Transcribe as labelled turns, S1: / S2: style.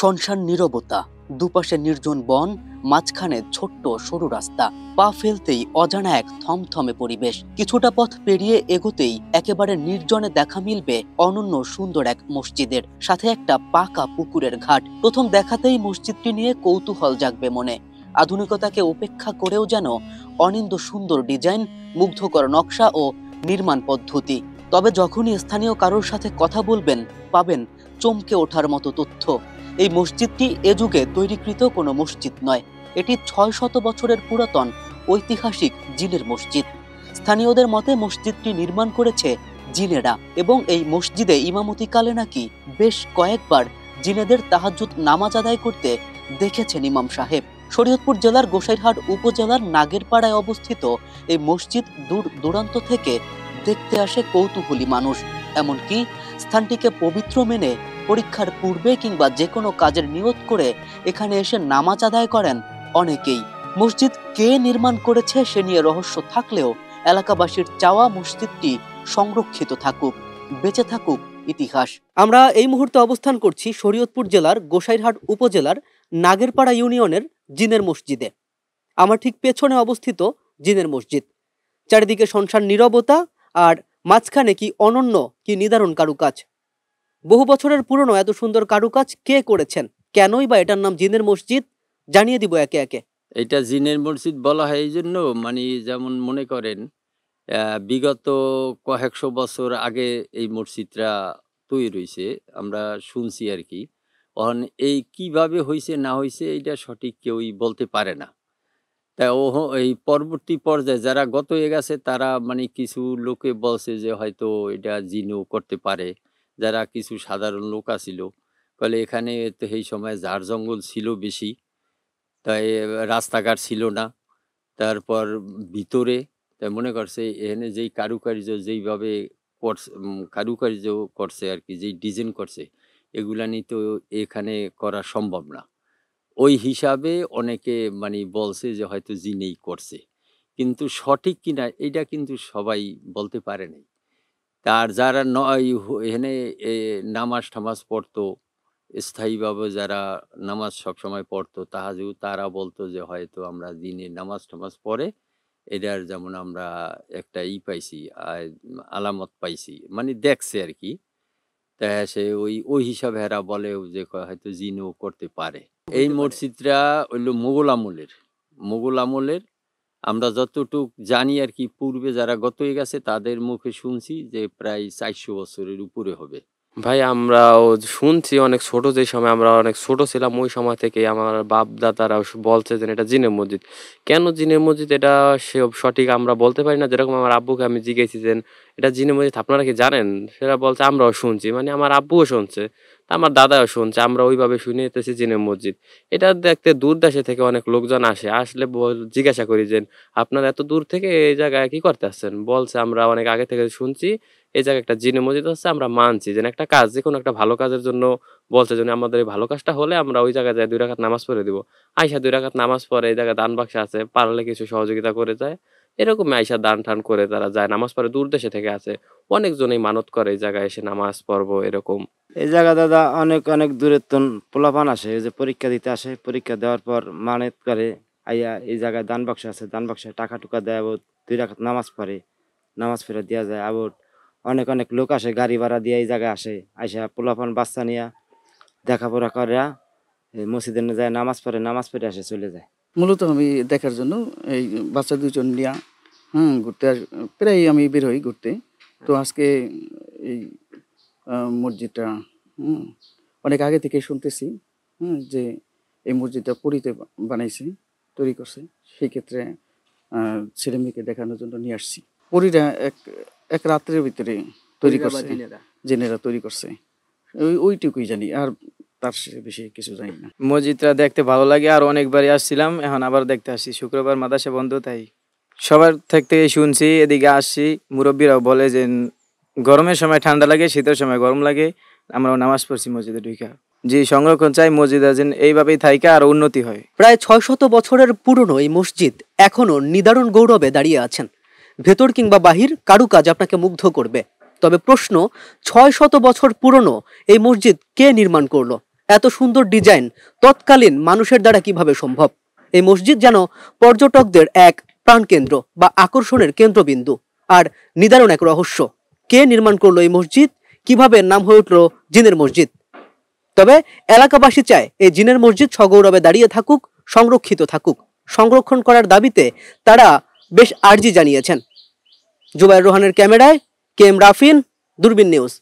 S1: শনশান নীরবতা, দুপাশে নির্জন বন, মাঝখানে ছোট্ট সরু রাস্তা। পা ফেলতেই অজানা এক থমথমে পরিবেশ। কিছুটা পথ পেরিয়ে এগোতেই একেবারে নির্জনে দেখা মিলবে অনন্য সুন্দর এক মসজিদের, সাথে একটা পাকা পুকুরের ঘাট। প্রথম দেখাতেই মসজিদটি নিয়ে কৌতূহল জাগবে মনে। আধুনিকতাকে উপেক্ষা করেও যেন অনিন্দ্য সুন্দর ডিজাইন, মুগ্ধকর নকশা ও নির্মাণ পদ্ধতি। তবে যখনই স্থানীয় কারোর সাথে কথা বলবেন, পাবেন চমকে ওঠার মতো তথ্য। এই মসজিদটি এ যুগে তৈরিকৃত কোনো মসজিদ নয়, এটি ৬০০ বছরের পুরাতন ঐতিহাসিক জিনের মসজিদ। স্থানীয়দের মতে মসজিদটি নির্মাণ করেছে জিনেরা, এবং এই মসজিদে ইমামতিকালে নাকি বেশ কয়েকবার জিনেদের তাহাজ্জুদ নামাজ আদায় করতে দেখেছেন ইমাম সাহেব। শরীয়তপুর জেলার গোসাইরহাট উপজেলার নাগেরপাড়ায় অবস্থিত এই মসজিদ দূর দূরান্ত থেকে দেখতে আসে কৌতূহলী মানুষ। এমনকি স্থানটিকে পবিত্র মেনে পরীক্ষার পূর্বে কিংবা যে কোনো কাজের নিয়ত করে এখানে এসে নামাজ আদায় করেন অনেকেই। মসজিদ কে নির্মাণ করেছে সে নিয়ে রহস্য থাকলেও এলাকাবাসীর চাওয়া মসজিদটি সংরক্ষিত থাকুক, বেঁচে থাকুক ইতিহাস। আমরা এই মুহূর্তে অবস্থান করছি শরীয়তপুর জেলার গোসাইরহাট উপজেলার নাগেরপাড়া ইউনিয়নের জিনের মসজিদে। আমার ঠিক পেছনে অবস্থিত জিনের মসজিদ। চারিদিকে শনশান নীরবতা, আর মাঝখানে কি অনন্য, কি নিদারুণ কারুকাজ। বহু বছরের পুরনো এত সুন্দর কারুকাজ কে করেছেন, কেনই বা এটার নাম জিনের মসজিদ, জানিয়ে দিব একে একে।
S2: এটা জিনের মসজিদ বলা হয় এই জন্য, যেমন মনে করেন বিগত কয়েকশো বছর আগে এই মসজিদটা তৈরি হয়েছে, আমরা শুনছি আর কি। এই কিভাবে হয়েছে না হয়েছে এটা সঠিক কেউই বলতে পারে না। তা এই পরবর্তী পর্যায়ে যারা গত হয়ে গেছে তারা কিছু লোকে বলছে যে হয়তো এটা জিনও করতে পারে। যারা কিছু সাধারণ লোক আছিল বলে এখানে তো এই সময় ঝাড় জঙ্গল ছিল বেশি, তাই রাস্তাঘাট ছিল না। তারপর ভিতরে তাই মনে করছে এখানে যেই কারুকার্য যেইভাবে কারুকার্য করছে আর কি, যেই ডিজাইন করছে এগুলা নিয়ে তো এখানে করা সম্ভব না। ওই হিসাবে অনেকে বলছে যে হয়তো জিনেই করছে, কিন্তু সঠিক কিনা এটা কিন্তু সবাই বলতে পারে নাই। তার যারা এখানে নামাজ টামাজ পড়তো, স্থায়ীভাবে যারা নামাজ সবসময় পড়তো তাহাজুদ, তারা বলতো যে হয়তো আমরা দিনে নামাজ টামাজ পড়ে এটার যেমন আমরা একটা পাইছি, আলামত পাইছি, দেখছে আর কি। তা সে ওই হিসাবে এরা বলে যে হয়তো জিনও করতে পারে। এই মসজিদটা হইল মোগল আমলের আমরা যতটুক জানি আর কি, পূর্বে যারা গত হয়ে গেছে তাদের মুখে শুনছি যে প্রায় ৪০০ বছরের উপরে হবে।
S3: ভাই আমরাও শুনছি অনেক ছোট, যে সময় আমরা অনেক ছোট ছিলাম ওই সময় থেকে আমার বাপ দাদারা বলছে যে এটা জিনের মসজিদ। কেন জিনের মসজিদ এটা সে সঠিক আমরা বলতে পারি না। যেরকম আমার আব্বুকে আমি জিজ্ঞেসি যে এটা জিনের মসজিদ আপনারা কি জানেন, সেটা বলছে আমরাও শুনছি, আমার আব্বুও শুনছে, আমার দাদাও শুনছে, আমরা ওইভাবে শুনে যেতেছি জিনের মসজিদ। এটা দেখতে দূর দেশে থেকে অনেক লোকজন আসলে জিজ্ঞাসা করি যে আপনারা এত দূর থেকে এই জায়গায় কি করতে আসছেন, বলছে আমরা অনেক আগে থেকে শুনছি এই জায়গায় একটা জিনের মসজিদ হচ্ছে, আমরা মানছি যে একটা কাজ, যে কোনো একটা ভালো কাজের জন্য বলছে যে আমাদের এই ভালো কাজটা হলে আমরা ওই জায়গায় যাই ২ রাকাত নামাজ পড়ে দিব। আয়সা ২ রাকাত নামাজ পড়ে, এই জায়গায় দান বাক্স আছে, পারলে কিছু সহযোগিতা করে যায়, এরকম আয়সা দান টান করে তারা যায় নামাজ পড়ে। দূর দেশে থেকে আছে অনেকজনই মানত করে এই জায়গায় এসে নামাজ পড়বো এরকম।
S4: এই জায়গা দাদা অনেক অনেক দূরের পোলাপান আসে, যে পরীক্ষা দিতে আসে, পরীক্ষা দেওয়ার পর মানত করে আইয়া এই জায়গায় দান বাক্স আছে, দান বাক্সে টাকা টুকা দেয়, আবার ২ রাকাত নামাজ পড়ে, নামাজ ফেরত দেওয়া যায়। আবার অনেক অনেক লোক আসে গাড়ি ভাড়া দিয়ে এই জায়গায় আসে, আইসা পোলাপান বাচ্চা নিয়ে দেখাপড়া করে মসজিদে যায়, নামাজ পড়ে আসে, চলে যায়।
S5: মূলত আমি দেখার জন্য এই বাচ্চা ২জন নিয়ে ঘুরতে প্রায় আমি বের হই ঘুরতে। তো আজকে এই মসজিদটা অনেক আগে থেকে শুনতেছি যে এই মসজিদটা পরীতে বানাইছে, তৈরি করছে। সেই ক্ষেত্রে ছেলে মেয়েকে দেখানোর জন্য নিয়ে আসছি। পরীরা এক রাত্রের ভিতরে তৈরি করছে, জেনেরা তৈরি করছে, ওইটুকুই জানি, আর তার বেশি কিছু জানি না।
S6: মসজিদটা দেখতে ভালো লাগে, আর অনেকবারই আসছিলাম, এখন আবার দেখতে আসছি। শুক্রবার মাদ্রাসা বন্ধ, তাই সবার থেকে শুনছি, এদিকে আসছি। মুরব্বীরাও বলে যে গরমের সময় ঠান্ডা লাগে, শীতের সময় গরম লাগে। আমরাও নামাজ পড়ছি মসজিদে ঢুকা। জি, সংরক্ষণ চাই, মসজিদ যেন এইভাবেই থাইকা আর উন্নতি হয়।
S1: প্রায় ৬০০ বছরের পুরনো এই মসজিদ এখনো নিদারুণ গৌরবে দাঁড়িয়ে আছেন। ভেতর কিংবা বাহির কারুকাজ আপনাকে মুগ্ধ করবে। তবে প্রশ্ন, ৬০০ বছর পুরনো এই মসজিদ কে নির্মাণ করলো?
S7: এত সুন্দর ডিজাইন তৎকালীন মানুষের দ্বারা কিভাবে সম্ভব? এই মসজিদ যেন পর্যটকদের এক প্রাণকেন্দ্র বা আকর্ষণের কেন্দ্রবিন্দু, আর নিদারুণ এক রহস্য। কে নির্মাণ করলো এই মসজিদ? কিভাবে নাম হয়ে উঠলো জিনের মসজিদ? তবে এলাকাবাসী চায় এই জিনের মসজিদ সগৌরবে দাঁড়িয়ে থাকুক, সংরক্ষিত থাকুক। সংরক্ষণ করার দাবিতে তারা বেশ আর্জি জানিয়েছেন। জুবাইর রোহানের ক্যামেরায় কে এম রাফিন, দূরবীন নিউজ।